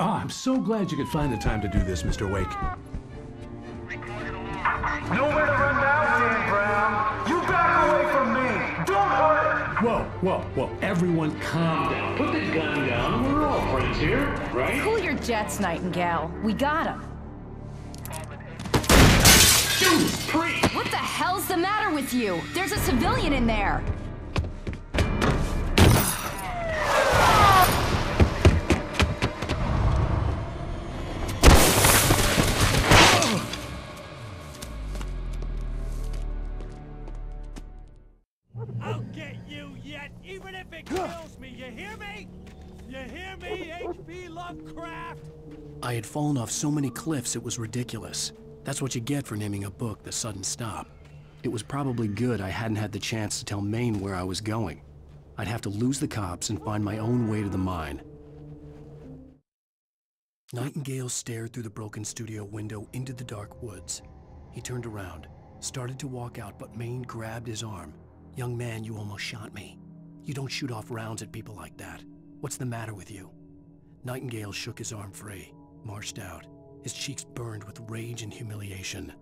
Ah, I'm so glad you could find the time to do this, Mr. Wake. Nowhere to run now, Dan Brown. You back away from me. Don't hurt her. Whoa. Everyone calm down. Put the gun down. We're all friends here, right? Cool your jets, Nightingale. We got him. What the hell's the matter with you? There's a civilian in there. I'll get you yet, even if it kills me, you hear me? You hear me, H.P. Lovecraft? I had fallen off so many cliffs it was ridiculous. That's what you get for naming a book The Sudden Stop. It was probably good I hadn't had the chance to tell Maine where I was going. I'd have to lose the cops and find my own way to the mine. Nightingale stared through the broken studio window into the dark woods. He turned around, started to walk out, but Maine grabbed his arm. "Young man, you almost shot me. You don't shoot off rounds at people like that. What's the matter with you?" Nightingale shook his arm free, marched out. His cheeks burned with rage and humiliation.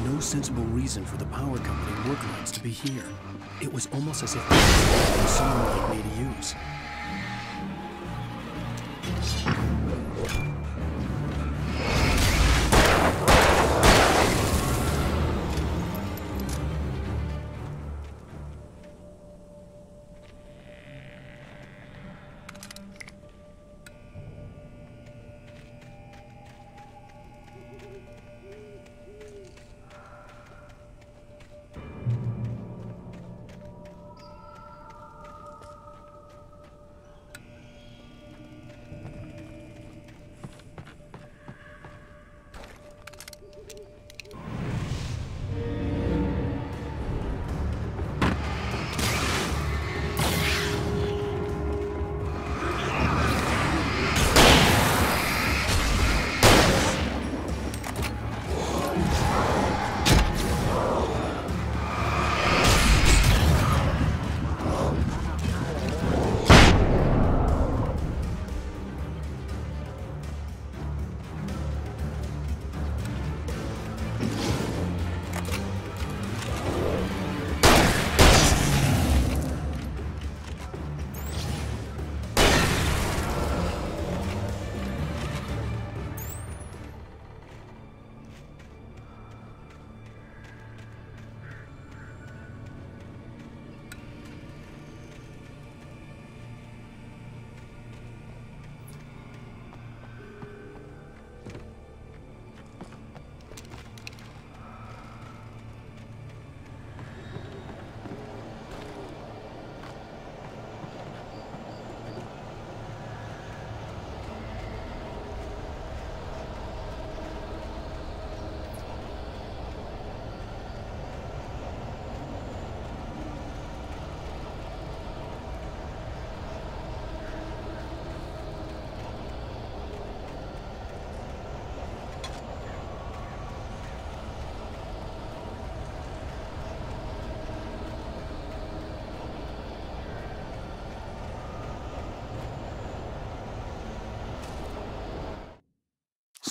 No sensible reason for the power company work lights to be here. It was almost as if someone like me to use.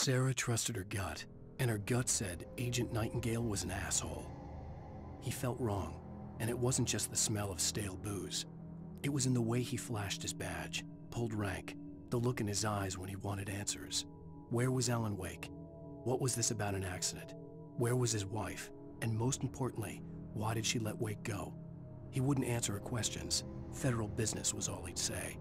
Sarah trusted her gut, and her gut said Agent Nightingale was an asshole. He felt wrong, and it wasn't just the smell of stale booze. It was in the way he flashed his badge, pulled rank, the look in his eyes when he wanted answers. Where was Ellen Wake? What was this about an accident? Where was his wife? And most importantly, why did she let Wake go? He wouldn't answer her questions. Federal business was all he'd say.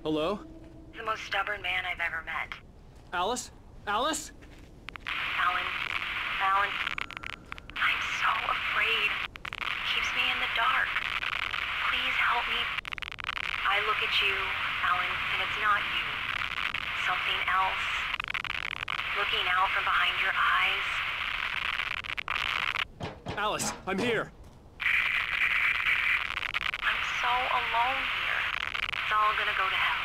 Hello? The most stubborn man I've ever met. Alice? Alice? Alan. I'm so afraid. He keeps me in the dark. Please help me. I look at you, Alan, and it's not you. Something else. Looking out from behind your eyes. Alice, I'm here. I'm so alone here. It's all gonna go to hell.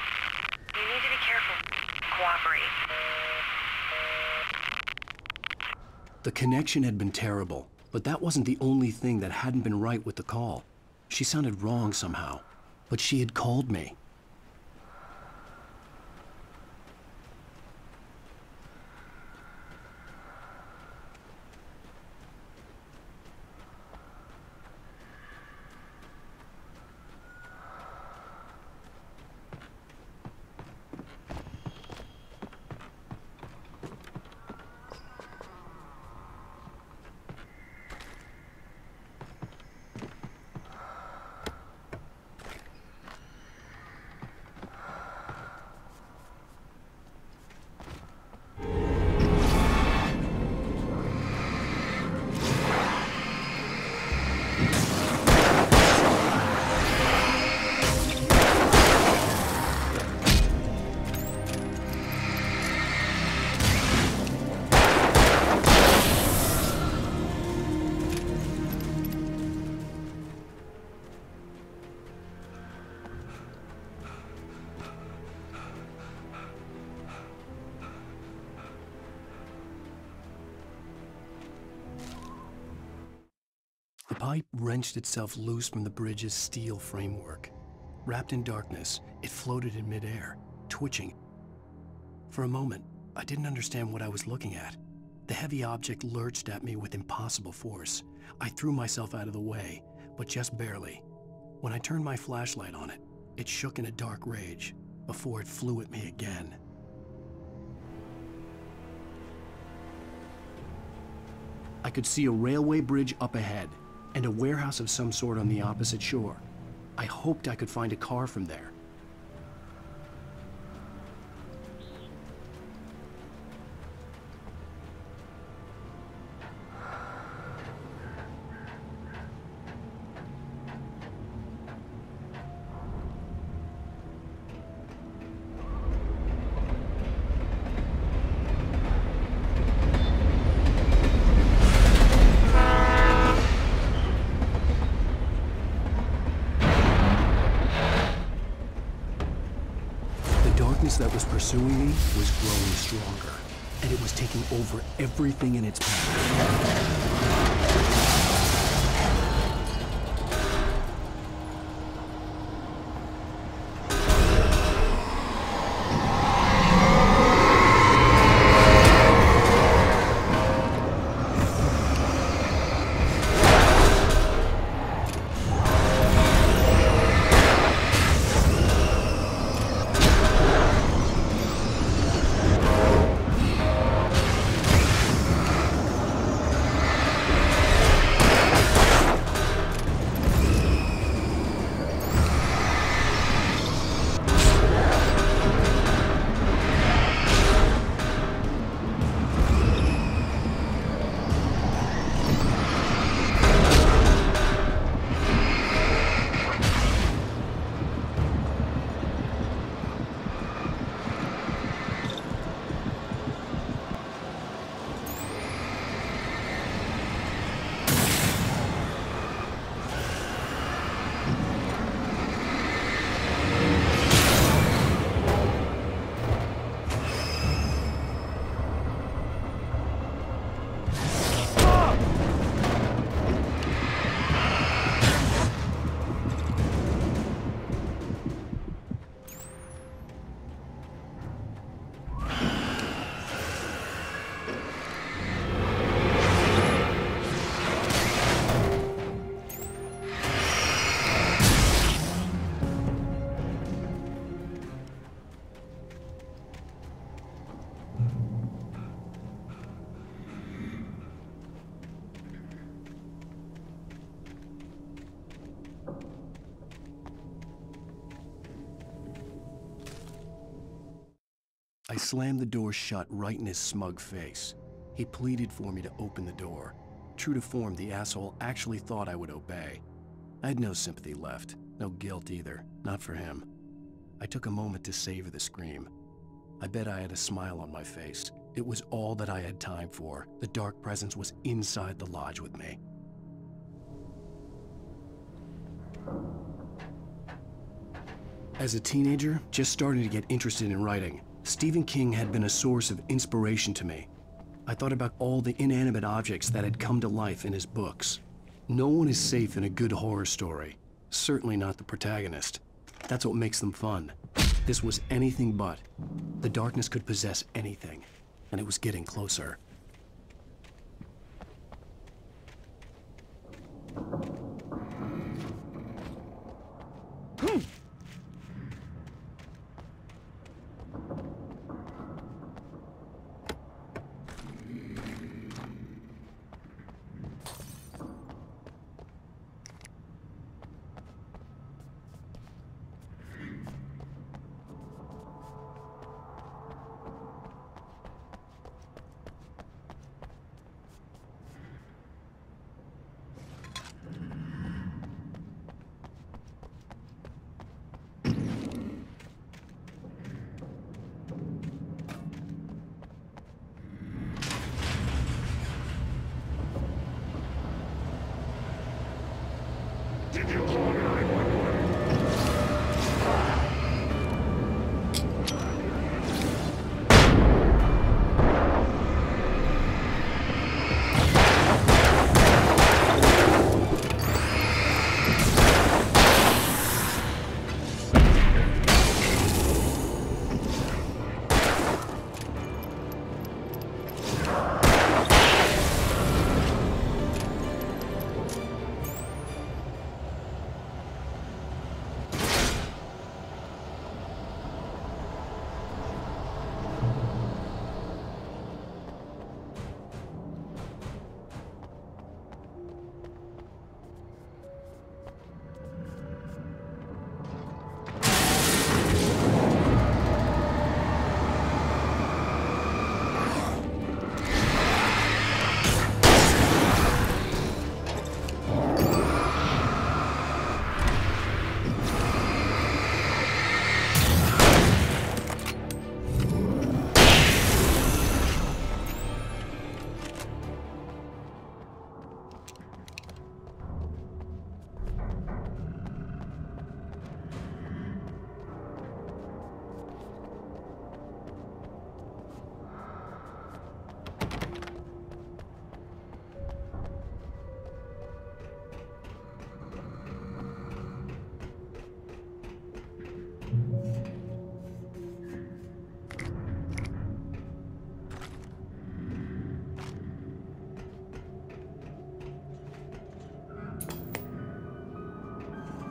You need to be careful. Cooperate. The connection had been terrible, but that wasn't the only thing that hadn't been right with the call. She sounded wrong somehow, but she had called me. The pipe wrenched itself loose from the bridge's steel framework. Wrapped in darkness, it floated in midair, twitching. For a moment, I didn't understand what I was looking at. The heavy object lurched at me with impossible force. I threw myself out of the way, but just barely. When I turned my flashlight on it, it shook in a dark rage before it flew at me again. I could see a railway bridge up ahead and a warehouse of some sort on the opposite shore. I hoped I could find a car from there. That was pursuing me was growing stronger, and it was taking over everything in its path. I slammed the door shut right in his smug face. He pleaded for me to open the door. True to form, the asshole actually thought I would obey. I had no sympathy left, no guilt either, not for him. I took a moment to savor the scream. I bet I had a smile on my face. It was all that I had time for. The dark presence was inside the lodge with me. As a teenager, just starting to get interested in writing, Stephen King had been a source of inspiration to me. I thought about all the inanimate objects that had come to life in his books. No one is safe in a good horror story. Certainly not the protagonist. That's what makes them fun. This was anything but. The darkness could possess anything, and it was getting closer.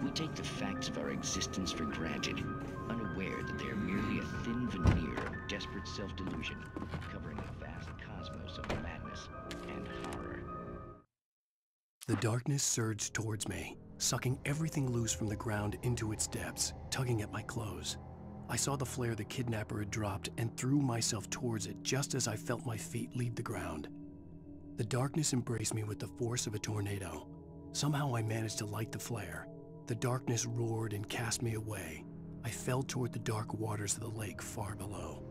We take the facts of our existence for granted, unaware that they are merely a thin veneer of desperate self-delusion, covering a vast cosmos of madness and horror. The darkness surged towards me, sucking everything loose from the ground into its depths, tugging at my clothes. I saw the flare the kidnapper had dropped and threw myself towards it just as I felt my feet leave the ground. The darkness embraced me with the force of a tornado. Somehow I managed to light the flare. The darkness roared and cast me away. I fell toward the dark waters of the lake far below.